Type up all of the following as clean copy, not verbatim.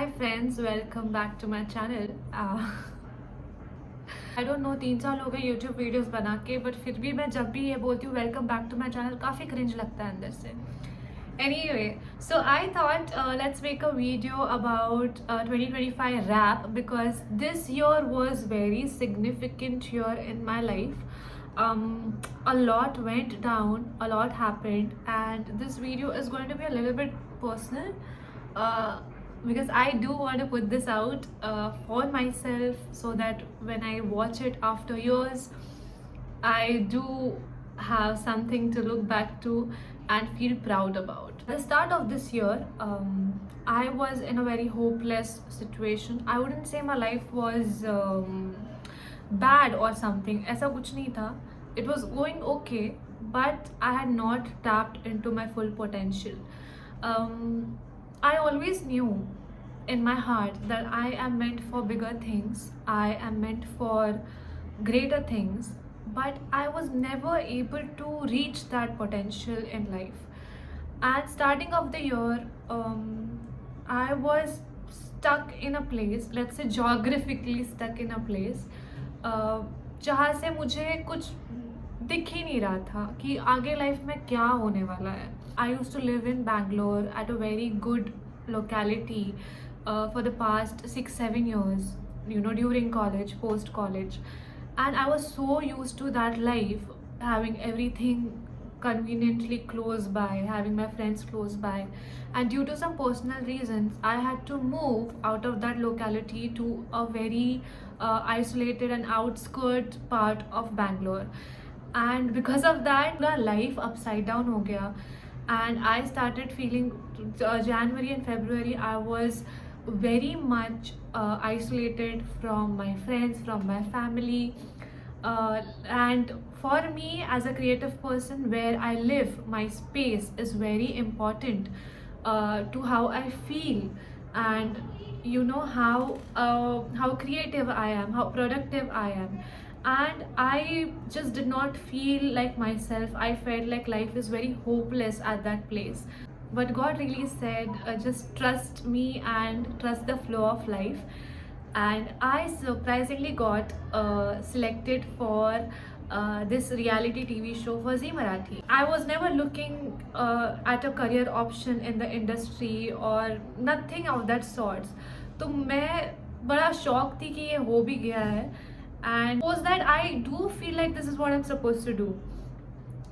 Hi friends, welcome back to my channel. I don't know 3 साल हो गए YouTube videos बना के, बट फिर भी मैं जब भी ये बोलती हूँ welcome back to my channel काफ़ी क्रिंज लगता है अंदर से. Anyway, so I thought let's make a video about 2025 rap because this year was very significant year in my life. A lot went down, a lot happened, and this video is going to be a little bit personal. Uh, because I do want to put this out for myself so that when I watch it after years, I do have something to look back to and feel proud about. At the start of this year, I was in a very hopeless situation. I wouldn't say my life was bad or something. ऐसा कुछ नहीं था. It was going okay, but I had not tapped into my full potential. I always knew in my heart that I am meant for bigger things, I am meant for greater things, but I was never able to reach that potential in life. At starting of the year, I was stuck in a place, let's say geographically stuck in a place, जहाँ से मुझे कुछ दिख ही नहीं रहा था कि आगे लाइफ में क्या होने वाला है. I used to live in Bangalore at a very good locality for the past 6-7 years, during college, post college, and I was so used to that life, having everything conveniently close by, having my friends close by, and due to some personal reasons I had to move out of that locality to a very isolated and outskirt part of Bangalore. And because of that, the life upside down ho gaya, and I started feeling January and February I was very much isolated from my friends, from my family, and for me as a creative person, where I live, my space is very important to how I feel, and how creative I am, how productive I am. And I just did not feel like myself. I felt like life is very hopeless at that place. But God really said, just trust me and trust the flow of life. And I surprisingly got selected for this reality TV show for Zee Marathi. I was never looking at a career option in the industry or nothing of that sorts. तो मैं बड़ा शौक थी कि ये हो भी गया है, and suppose that I do feel like this is what I'm supposed to do,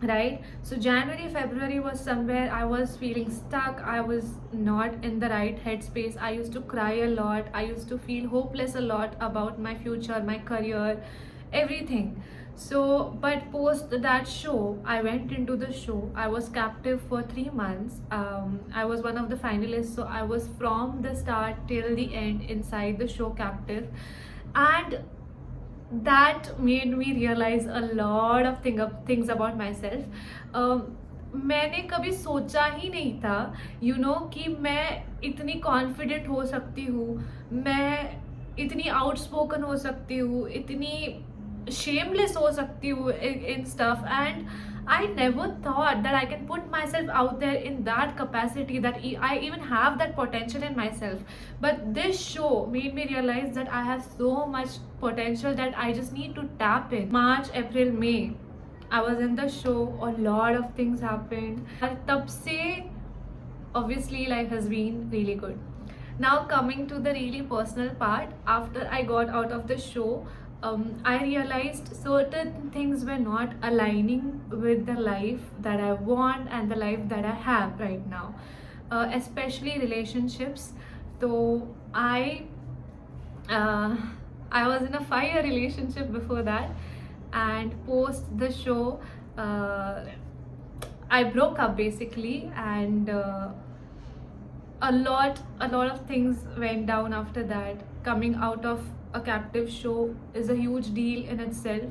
right? So January, February was somewhere I was feeling stuck. I was not in the right headspace. I used to cry a lot. I used to feel hopeless a lot about my future, my career, everything. So but post that show, I went into the show. I was captive for 3 months. I was one of the finalists, so I was from the start till the end inside the show captive, and that made me realize a lot of things about myself. मैंने कभी सोचा ही नहीं था कि मैं इतनी confident हो सकती हूँ, मैं इतनी आउटस्पोकन हो सकती हूँ, इतनी shameless हो सकती हूँ in stuff. And I never thought that I can put myself out there in that capacity, that I even have that potential in myself. But this show made me realize that I have so much potential that I just need to tap in. March, April, May, I was in the show. A lot of things happened. और तब से obviously life has been really good. Now coming to the really personal part, after I got out of the show, I realized certain things were not aligning with the life that I want and the life that I have right now, especially relationships. So I was in a 5-year relationship before that, and post the show, I broke up basically, and a lot of things went down after that. Coming out of a captive show is a huge deal in itself.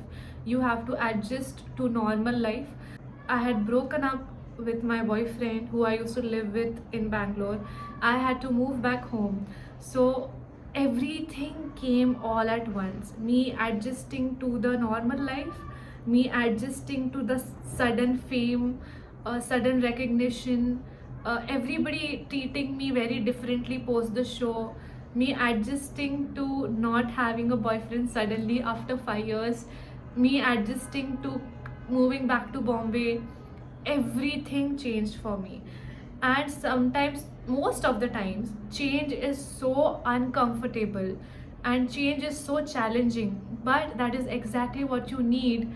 You have to adjust to normal life. I had broken up with my boyfriend who I used to live with in Bangalore. I had to move back home, so everything came all at once. Me adjusting to the normal life, me adjusting to the sudden fame, sudden recognition, everybody treating me very differently post the show. me adjusting to not having a boyfriend suddenly after 5 years, me adjusting to moving back to Bombay, everything changed for me. And sometimes, most of the times, change is so uncomfortable and change is so challenging, but that is exactly what you need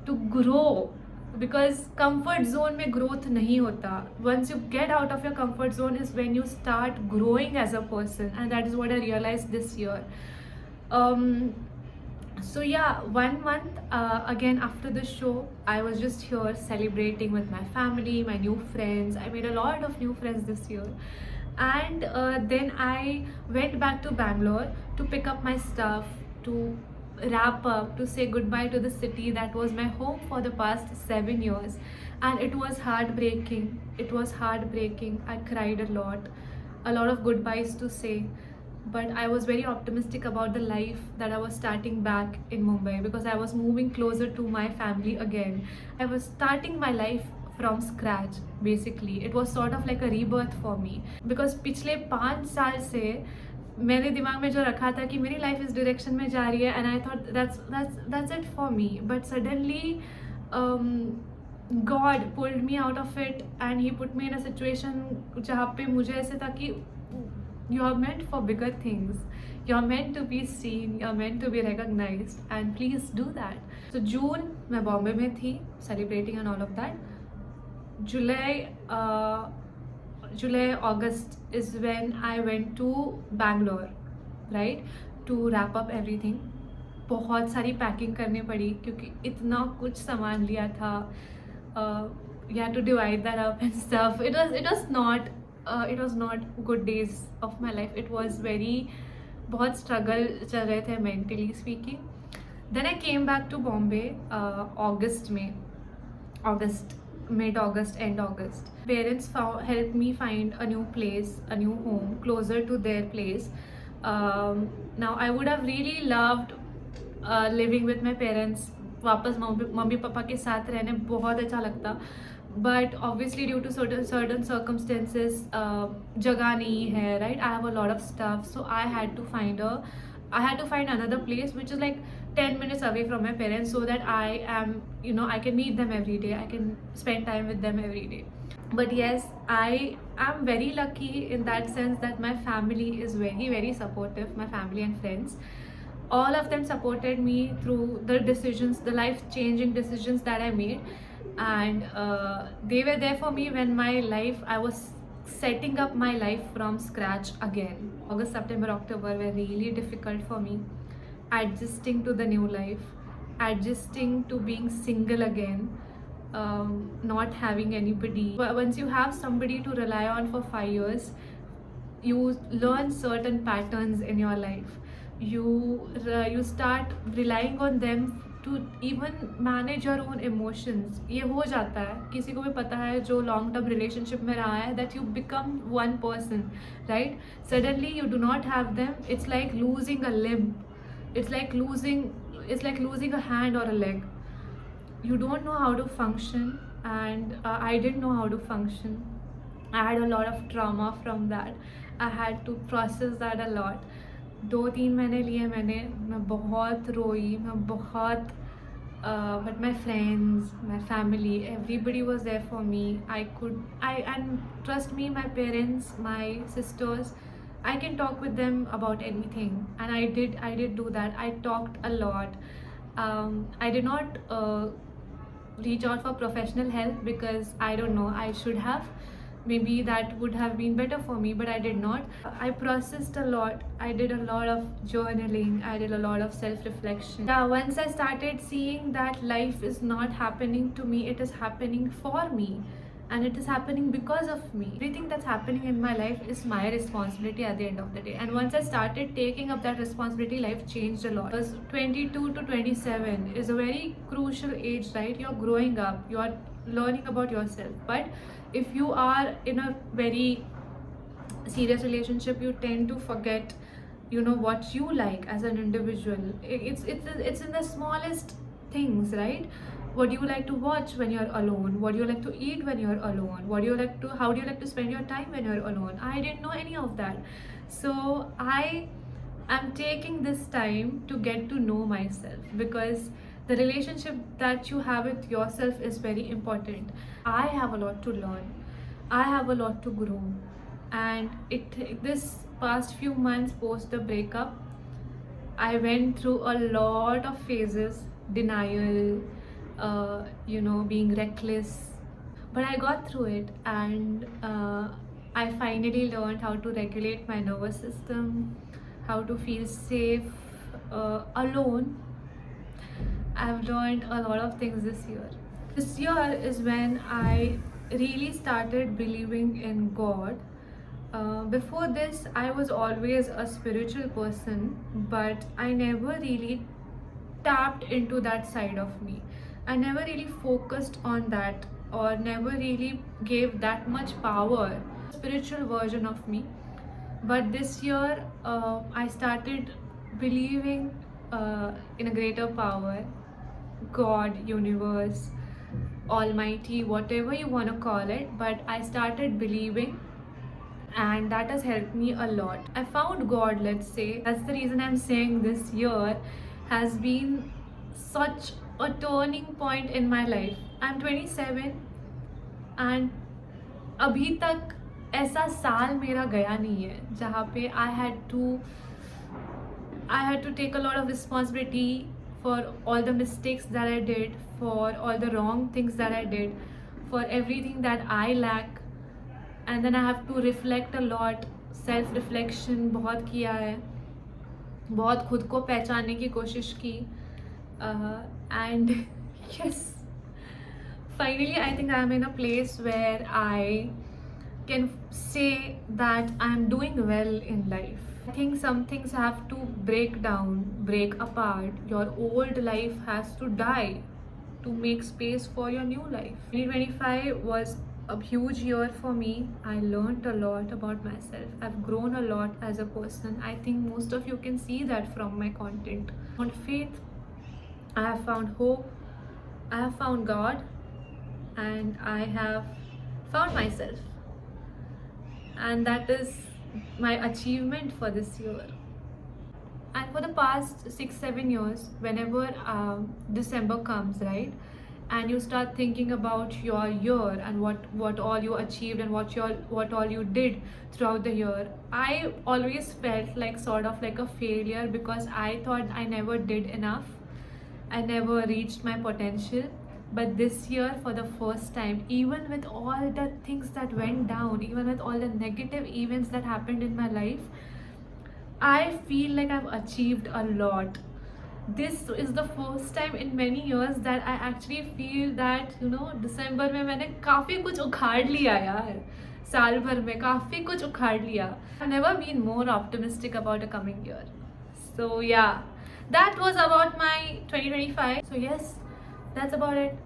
to grow. Because comfort zone में growth नहीं होता. Once you get out of your comfort zone is when you start growing as a person, and that is what I realized this year. So yeah, 1 month again after the show, I was just here celebrating with my family, my new friends. I made a lot of new friends this year. And then I went back to Bangalore to pick up my stuff, to wrap up, to say goodbye to the city that was my home for the past 7 years. And it was heartbreaking. It was heartbreaking. I cried a lot of goodbyes to say. But I was very optimistic about the life that I was starting back in Mumbai, because I was moving closer to my family again. I was starting my life from scratch. Basically it was sort of like a rebirth for me, because पिछले 5 साल से मैंने दिमाग में जो रखा था कि मेरी लाइफ इस डायरेक्शन में जा रही है, and I thought that's it for me. But suddenly God pulled me out of it and he put me in a situation जहाँ पे मुझे ऐसे था कि you are meant for bigger things, you are meant to be seen, you are meant to be recognized, and please do that. So June मैं बॉम्बे में थी celebrating and all of that. July, August is when I went to Bangalore, right, to wrap up everything. बहुत सारी packing करनी पड़ी क्योंकि इतना कुछ सामान लिया था. You had to divide that up and stuff. It was not good days of my life. It was very, बहुत struggle चल रहे थे mentally speaking. Then I came back to Bombay mid-August, end August. Parents helped me find a new place, a new home closer to their place. Now I would have really loved living with my parents. वापस mummy papa के साथ रहने बहुत अच्छा लगता, but obviously due to certain circumstances जगह नहीं है, right? I have a lot of stuff, so I had to find another place which is like 10 minutes away from my parents, so that I can meet them every day, I can spend time with them every day. But yes, I am very lucky in that sense that my family is very, very supportive, my family and friends. All of them supported me through the life-changing decisions that I made, and they were there for me when I was setting up my life from scratch again. August, September, October were really difficult for me, adjusting to the new life, adjusting to being single again, not having anybody. Once you have somebody to rely on for 5 years, you learn certain patterns in your life. You start relying on them to even manage your own emotions. ये हो जाता है, किसी को भी पता है जो long term relationship में रहा है, that you become one person, right? Suddenly you do not have them. It's like losing a limb. It's like losing a hand or a leg. You don't know how to function, and I didn't know how to function. I had a lot of trauma from that. I had to process that a lot. 2-3 महीने लिए मैं बहुत रोई, मैं बहुत but my friends, my family, everybody was there for me. And trust me, my parents, my sisters, I can talk with them about anything, and I did do that. I talked a lot. I did not reach out for professional help because I don't know, I should have. Maybe that would have been better for me, but I did not. I processed a lot. I did a lot of journaling. I did a lot of self-reflection. Yeah, once I started seeing that life is not happening to me, it is happening for me. And it is happening because of me. Everything that's happening in my life is my responsibility at the end of the day. And once I started taking up that responsibility, life changed a lot. Because 22 to 27 is a very crucial age, right? You're growing up, you're learning about yourself. But if you are in a very serious relationship, you tend to forget, what you like as an individual. It's in the smallest things, right? What do you like to watch when you're alone? What do you like to eat when you're alone? How do you like to spend your time when you're alone? I didn't know any of that. So I am taking this time to get to know myself, because the relationship that you have with yourself is very important. I have a lot to learn. I have a lot to grow. And this past few months post the breakup, I went through a lot of phases, denial, being reckless. But I got through it, and I finally learned how to regulate my nervous system, how to feel safe alone. I've learned a lot of things this year. This year is when I really started believing in God. Before this, I was always a spiritual person, but I never really tapped into that side of me. I never really focused on that, or never really gave that much power spiritual version of me. But this year, I started believing in a greater power, God, universe, almighty, whatever you want to call it. But I started believing, and that has helped me a lot. I found God, let's say. That's the reason I'm saying this year has been such a turning point in my life. I'm 27, and अभी तक ऐसा साल मेरा गया नहीं है जहाँ पे I had to take a lot of responsibility for all the mistakes that I did, for all the wrong things that I did, for everything that I lack. And then I have to reflect a lot. Self reflection बहुत किया है, बहुत खुद को पहचानने की कोशिश की, and yes, finally I think I am in a place where I can say that I am doing well in life. I think some things have to break down, break apart. Your old life has to die to make space for your new life. 2025 was a huge year for me. I learned a lot about myself. I've grown a lot as a person. I think most of you can see that from my content. On faith, I have found hope, I have found God, and I have found myself. And that is my achievement for this year. And for the past 6-7 years, whenever December comes, right, and you start thinking about your year and what all you achieved and what all you did throughout the year, I always felt like sort of like a failure, because I thought I never did enough. I never reached my potential. But this year, for the first time, even with all the things that went down, even with all the negative events that happened in my life, I feel like I've achieved a lot. This is the first time in many years that I actually feel that, December में मैंने काफ़ी कुछ उखाड़ लिया यार, साल भर में काफ़ी कुछ उखाड़ लिया. I've never been more optimistic about a coming year. So yeah, that was about my 2025. So yes, that's about it.